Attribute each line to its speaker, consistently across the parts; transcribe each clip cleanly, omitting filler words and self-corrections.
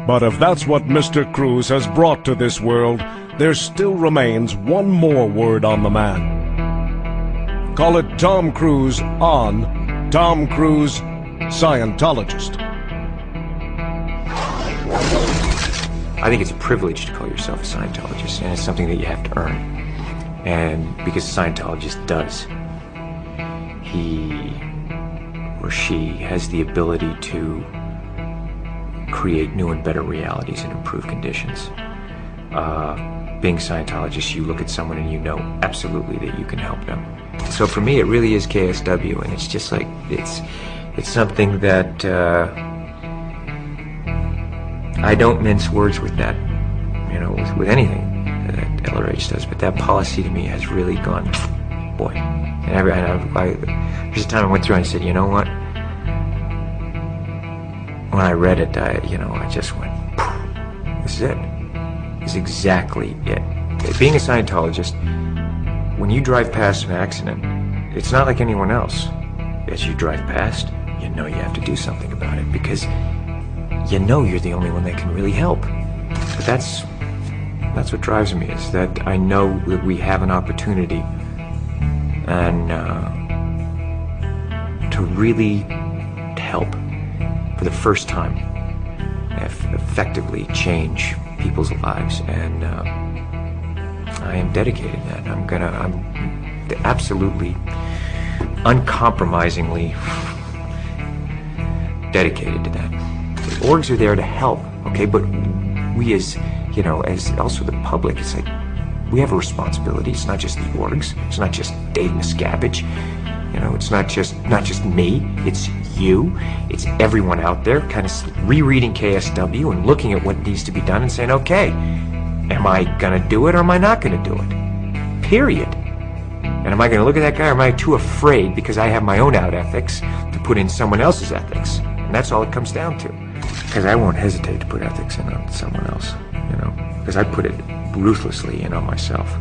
Speaker 1: But if that's what Mr. Cruz has brought to this world, there still remains one more word on the man. Call it Tom Cruise on Tom Cruise Scientologist.
Speaker 2: I think it's a privilege to call yourself a Scientologist, and it's something that you have to earn. And because a Scientologist does, he or she has the ability to create new and better realities and improve conditions. Being a Scientologist, you look at someone and you know absolutely that you can help them. So for me, it really is KSW, and it's just like, it's something that I don't mince words with that, you know, with anything that LRH does, but that policy to me has really gone, boy. And there's a time I went through and I said, you know what? When I read it, I just went, this is it. This is exactly it. Being a Scientologist, when you drive past an accident, it's not like anyone else. As you drive past, you know you have to do something about it because you know you're the only one that can really help. But that's what drives me, is that I know that we have an opportunity and to really help for the first time, effectively change people's lives, and I am dedicated to that. I'm absolutely, uncompromisingly dedicated to that. The orgs are there to help, okay, but we as, you know, as also the public, it's like, we have a responsibility. It's not just the orgs. It's not just Dave Miscavige. You know, it's not just me. It's you. It's everyone out there kind of rereading KSW and looking at what needs to be done and saying, okay, am I going to do it or am I not going to do it? Period. And am I going to look at that guy, or am I too afraid because I have my own out ethics to put in someone else's ethics? And that's all it comes down to. Because I won't hesitate to put ethics in on someone else, you know, because I put it ruthlessly in on myself.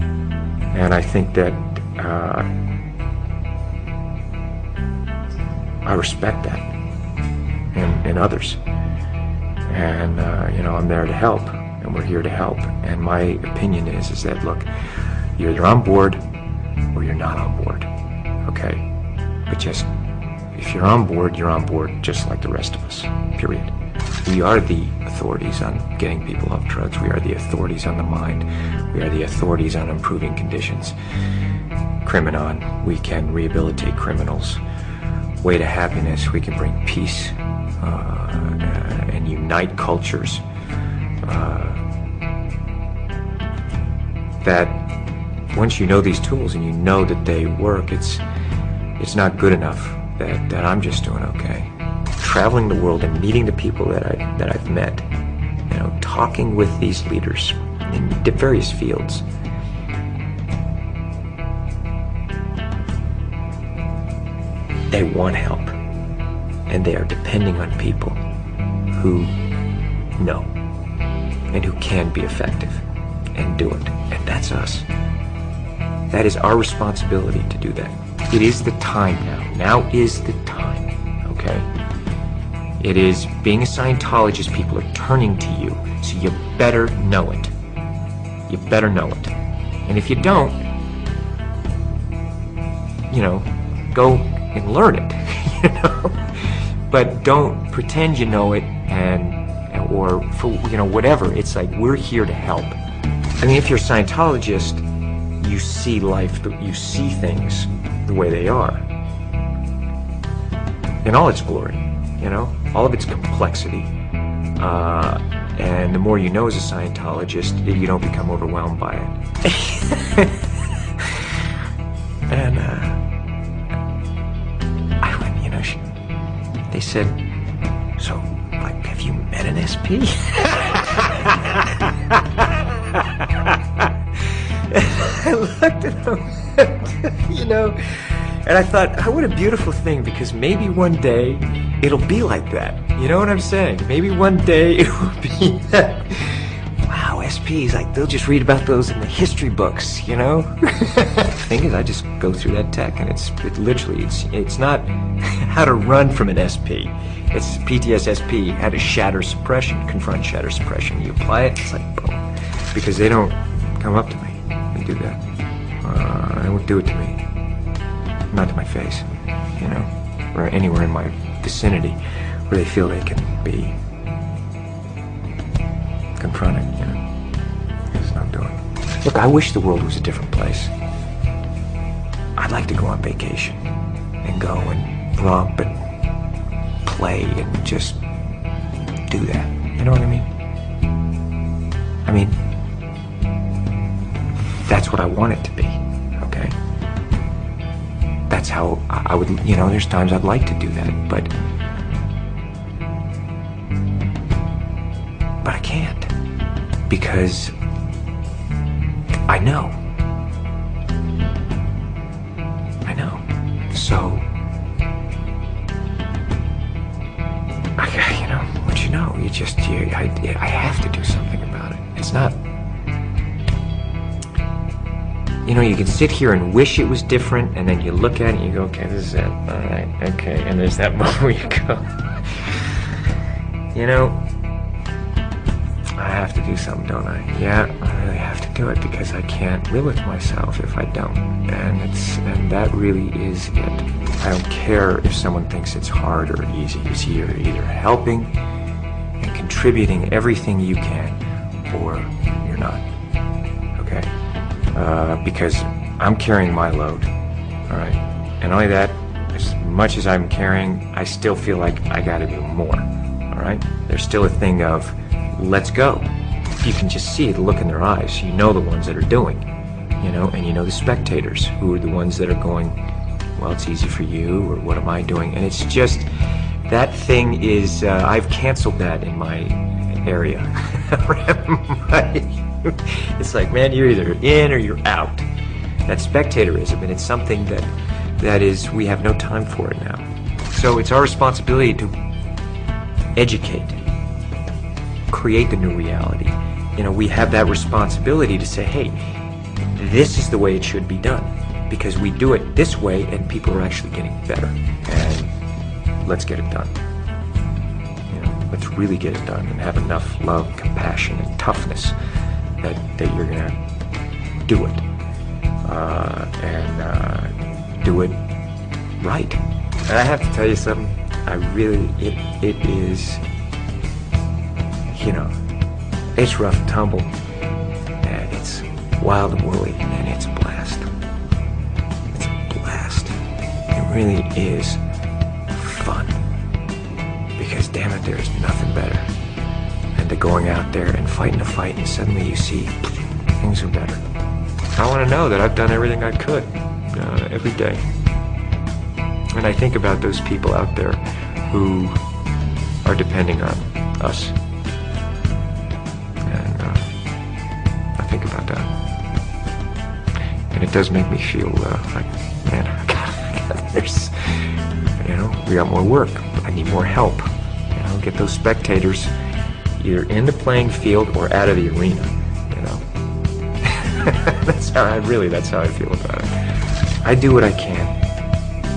Speaker 2: And I think that I respect that in others. And, you know, I'm there to help, and we're here to help. And my opinion is that, look, you're either on board or you're not on board, okay? But just, if you're on board just like the rest of us, period. We are the authorities on getting people off drugs. We are the authorities on the mind. We are the authorities on improving conditions. Criminon, we can rehabilitate criminals. Way to happiness, we can bring peace and unite cultures. That once you know these tools and you know that they work, it's not good enough that I'm just doing okay. Traveling the world and meeting the people that I've met, you know, talking with these leaders in various fields. They want help, and they are depending on people who know and who can be effective and do it, and that's us. That is our responsibility to do that. It is the time now. Now is the time, okay? It is, being a Scientologist, people are turning to you, so you better know it. You better know it. And if you don't, you know, go and learn it, you know? But don't pretend you know it or for, you know, whatever. It's like, we're here to help. I mean, if you're a Scientologist, you see life, you see things the way they are. In all its glory, you know? All of its complexity. And the more you know as a Scientologist, you don't become overwhelmed by it. And, I went, you know, they said, so, like, have you met an SP? I looked at him, you know, and I thought, oh, what a beautiful thing, because maybe one day it'll be like that. You know what I'm saying? Maybe one day it will be that. Wow, SPs, like, they'll just read about those in the history books, you know? The thing is, I just go through that tech, and it's literally, it's not how to run from an SP. It's PTSSP, how to shatter suppression, confront shatter suppression. You apply it, it's like boom. Because they don't come up to me and do that. They won't do it to me. Not to my face, you know, or anywhere in my vicinity where they feel they can be confronted, you know. That's what I'm doing. Look, I wish the world was a different place. I'd like to go on vacation and go and romp and play and just do that. You know what I mean? I mean, that's what I want it to be, okay? That's how I would, you know, there's times I'd like to do that, but I can't, because I know. So, you know, what you know, I have to do something about it. It's not, you know, you can sit here and wish it was different, and then you look at it and you go, okay, this is it, all right, okay, and there's that moment where you go, you know, I have to do something, don't I? Yeah, I really have to do it, because I can't live with myself if I don't, and that really is it. I don't care if someone thinks it's hard or easy. You're either helping and contributing everything you can, or you're not, okay? Because I'm carrying my load, all right? And only that, as much as I'm carrying, I still feel like I gotta do more, all right? There's still a thing of, let's go. You can just see the look in their eyes. You know the ones that are doing, you know, and you know the spectators who are the ones that are going, well, it's easy for you, or what am I doing? And it's just, that thing is, I've canceled that in my area. It's like, man, you're either in or you're out. That spectatorism, and it's something that is, we have no time for it now. So it's our responsibility to educate, create the new reality. You know, we have that responsibility to say, hey, this is the way it should be done, because we do it this way and people are actually getting better, and let's get it done. You know, let's really get it done and have enough love, compassion, and toughness that you're gonna do it, and do it right. And I have to tell you something, I really, it is, you know, it's rough and tumble, and it's wild and woolly, and it's a blast. It's a blast. It really is fun, because damn it, there's nothing better than to going out there and fighting a fight, and suddenly you see things are better. I want to know that I've done everything I could every day. And I think about those people out there who are depending on us. And I think about that. And it does make me feel like, man, there's, you know, we got more work. I need more help. You know, get those spectators either in the playing field or out of the arena, you know. That's how I feel about it. I do what I can,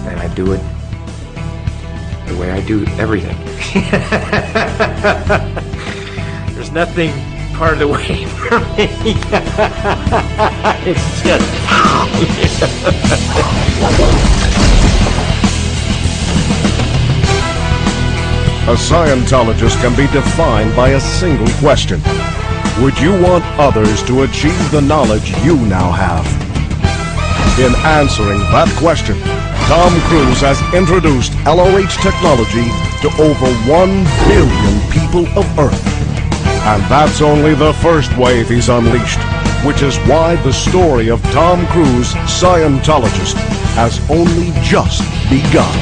Speaker 2: and I do it the way I do everything. There's nothing part of the way for me. It's just...
Speaker 1: A Scientologist can be defined by a single question. Would you want others to achieve the knowledge you now have? In answering that question, Tom Cruise has introduced LRH technology to over 1 billion people of Earth. And that's only the first wave he's unleashed, which is why the story of Tom Cruise, Scientologist, has only just begun.